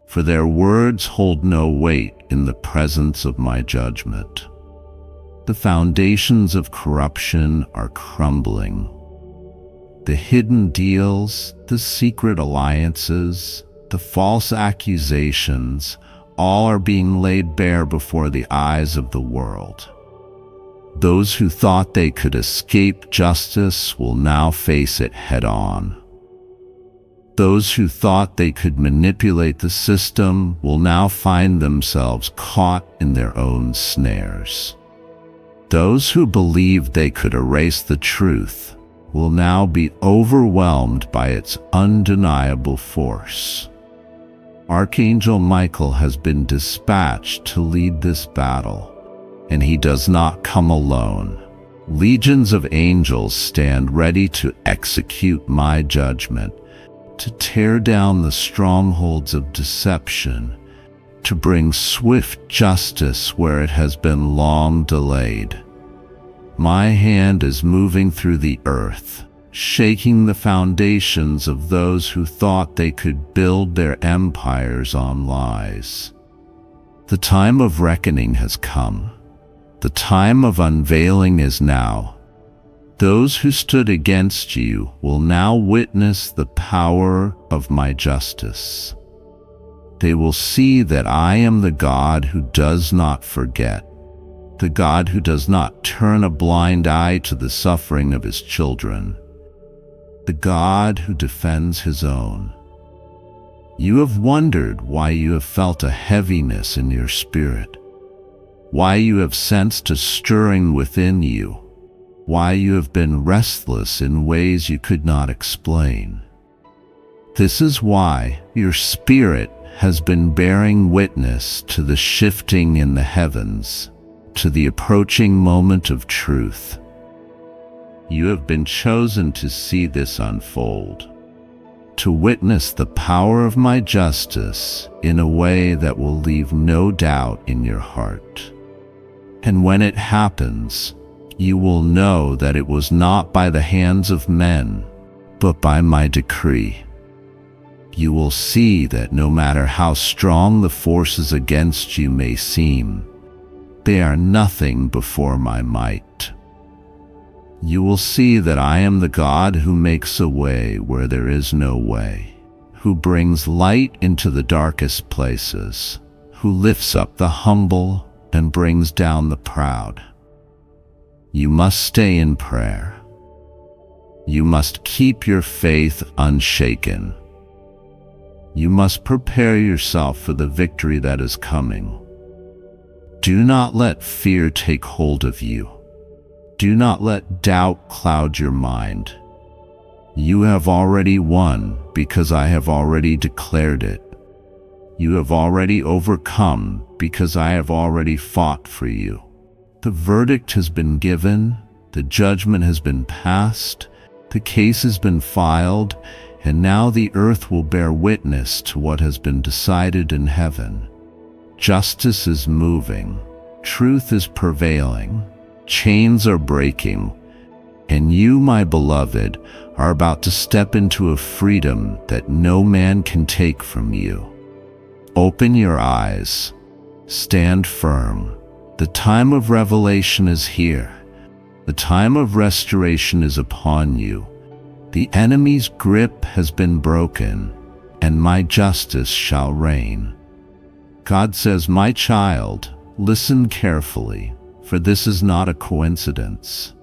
for their words hold no weight in the presence of my judgment. The foundations of corruption are crumbling. The hidden deals, the secret alliances, the false accusations, all are being laid bare before the eyes of the world. Those who thought they could escape justice will now face it head-on. Those who thought they could manipulate the system will now find themselves caught in their own snares. Those who believed they could erase the truth will now be overwhelmed by its undeniable force. Archangel Michael has been dispatched to lead this battle, and he does not come alone. Legions of angels stand ready to execute my judgment, to tear down the strongholds of deception, to bring swift justice where it has been long delayed. My hand is moving through the earth, shaking the foundations of those who thought they could build their empires on lies. The time of reckoning has come. The time of unveiling is now. Those who stood against you will now witness the power of my justice. They will see that I am the God who does not forget, the God who does not turn a blind eye to the suffering of his children, the God who defends his own. You have wondered why you have felt a heaviness in your spirit, why you have sensed a stirring within you, why you have been restless in ways you could not explain. This is why your spirit has been bearing witness to the shifting in the heavens, to the approaching moment of truth. You have been chosen to see this unfold, to witness the power of my justice in a way that will leave no doubt in your heart. And when it happens, you will know that it was not by the hands of men, but by my decree. You will see that no matter how strong the forces against you may seem, they are nothing before my might. You will see that I am the God who makes a way where there is no way, who brings light into the darkest places, who lifts up the humble and brings down the proud. You must stay in prayer. You must keep your faith unshaken. You must prepare yourself for the victory that is coming. Do not let fear take hold of you. Do not let doubt cloud your mind. You have already won because I have already declared it. You have already overcome because I have already fought for you. The verdict has been given, the judgment has been passed, the case has been filed, and now the earth will bear witness to what has been decided in heaven. Justice is moving, truth is prevailing, chains are breaking, and you, my beloved, are about to step into a freedom that no man can take from you. Open your eyes, stand firm. The time of revelation is here. The time of restoration is upon you. The enemy's grip has been broken, and my justice shall reign. God says, my child, listen carefully, for this is not a coincidence.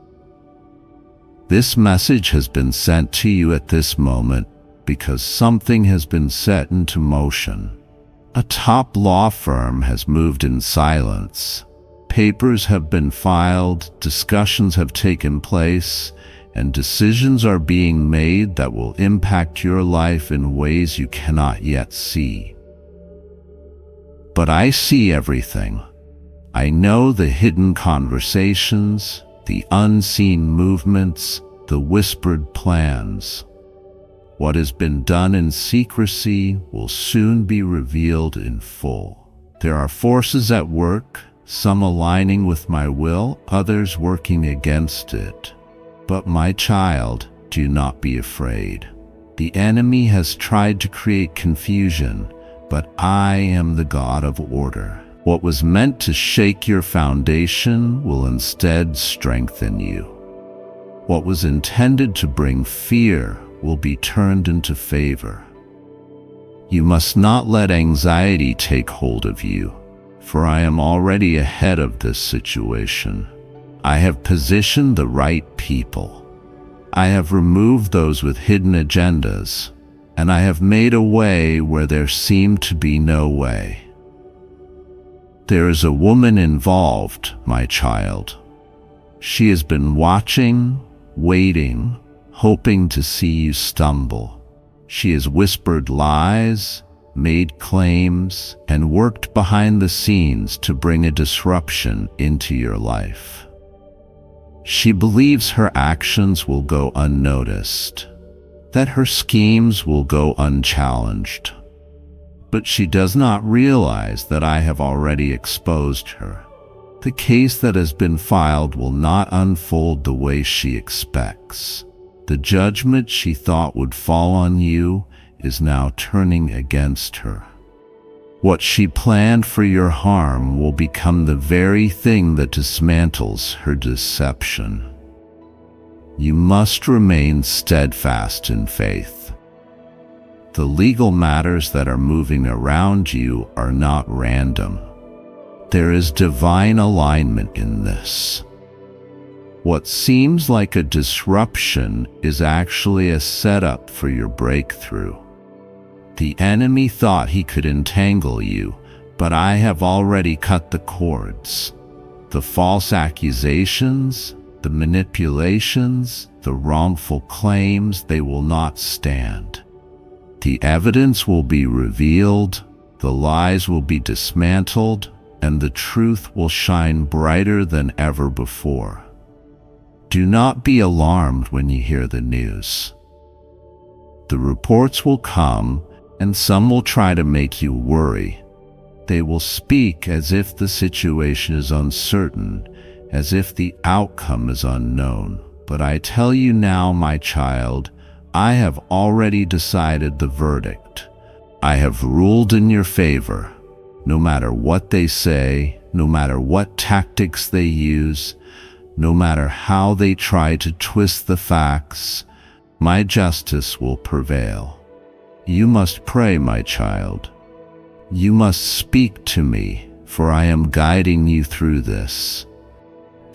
This message has been sent to you at this moment because something has been set into motion. A top law firm has moved in silence. Papers have been filed, discussions have taken place, and decisions are being made that will impact your life in ways you cannot yet see. But I see everything. I know the hidden conversations, the unseen movements, the whispered plans. What has been done in secrecy will soon be revealed in full. There are forces at work, some aligning with my will, others working against it. But my child, do not be afraid. The enemy has tried to create confusion, but I am the God of order. What was meant to shake your foundation will instead strengthen you. What was intended to bring fear will be turned into favor. You must not let anxiety take hold of you, for I am already ahead of this situation. I have positioned the right people. I have removed those with hidden agendas, and I have made a way where there seemed to be no way. There is a woman involved, my child. She has been watching, waiting, hoping to see you stumble. She has whispered lies, made claims, and worked behind the scenes to bring a disruption into your life. She believes her actions will go unnoticed, that her schemes will go unchallenged. But she does not realize that I have already exposed her. The case that has been filed will not unfold the way she expects. The judgment she thought would fall on you is now turning against her. What she planned for your harm will become the very thing that dismantles her deception. You must remain steadfast in faith. The legal matters that are moving around you are not random. There is divine alignment in this. What seems like a disruption is actually a setup for your breakthrough. The enemy thought he could entangle you, but I have already cut the cords. The false accusations, the manipulations, the wrongful claims, they will not stand. The evidence will be revealed, the lies will be dismantled, and the truth will shine brighter than ever before. Do not be alarmed when you hear the news. The reports will come, and some will try to make you worry. They will speak as if the situation is uncertain, as if the outcome is unknown. But I tell you now, my child, I have already decided the verdict. I have ruled in your favor. No matter what they say, no matter what tactics they use, no matter how they try to twist the facts, my justice will prevail. You must pray, my child. You must speak to me, for I am guiding you through this.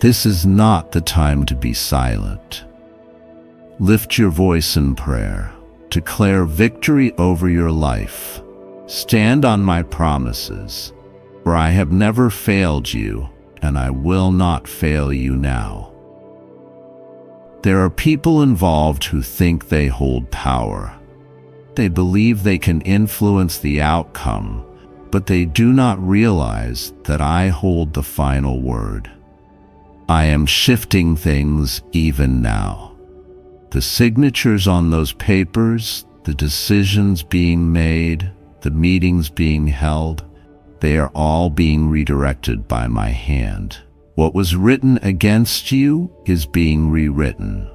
This is not the time to be silent. Lift your voice in prayer. Declare victory over your life. Stand on my promises, for I have never failed you, and I will not fail you now. There are people involved who think they hold power. They believe they can influence the outcome, but they do not realize that I hold the final word. I am shifting things even now. The signatures on those papers, the decisions being made, the meetings being held, they are all being redirected by my hand. What was written against you is being rewritten.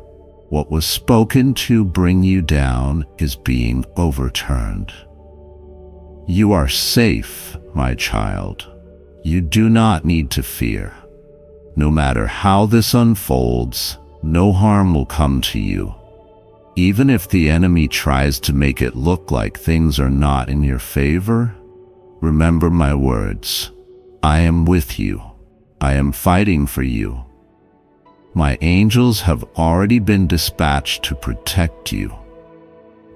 What was spoken to bring you down is being overturned. You are safe, my child. You do not need to fear. No matter how this unfolds, no harm will come to you. Even if the enemy tries to make it look like things are not in your favor, remember my words. I am with you. I am fighting for you. My angels have already been dispatched to protect you.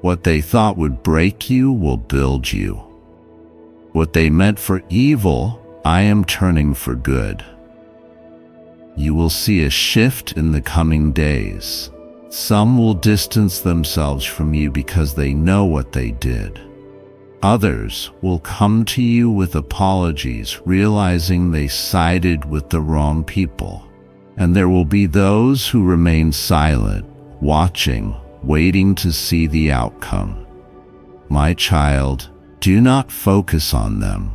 What they thought would break you will build you. What they meant for evil, I am turning for good. You will see a shift in the coming days. Some will distance themselves from you because they know what they did. Others will come to you with apologies, realizing they sided with the wrong people. And there will be those who remain silent, watching, waiting to see the outcome. My child, do not focus on them.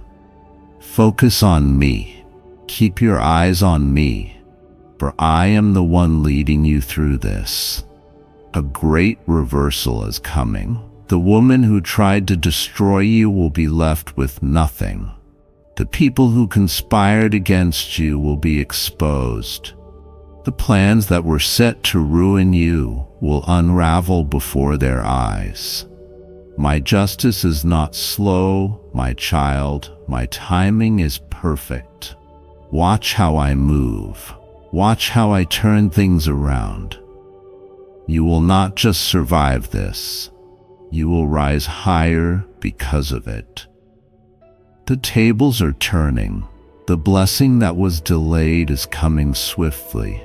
Focus on me. Keep your eyes on me, for I am the one leading you through this. A great reversal is coming. The woman who tried to destroy you will be left with nothing. The people who conspired against you will be exposed. The plans that were set to ruin you will unravel before their eyes. My justice is not slow, my child. My timing is perfect. Watch how I move. Watch how I turn things around. You will not just survive this. You will rise higher because of it. The tables are turning. The blessing that was delayed is coming swiftly.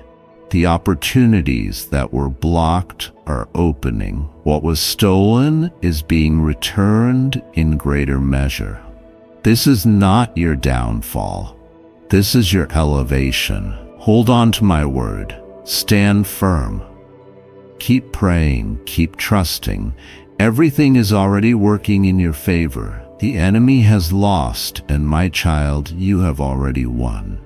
The opportunities that were blocked are opening. What was stolen is being returned in greater measure. This is not your downfall. This is your elevation. Hold on to my word. Stand firm. Keep praying, keep trusting. Everything is already working in your favor. The enemy has lost, and my child, you have already won.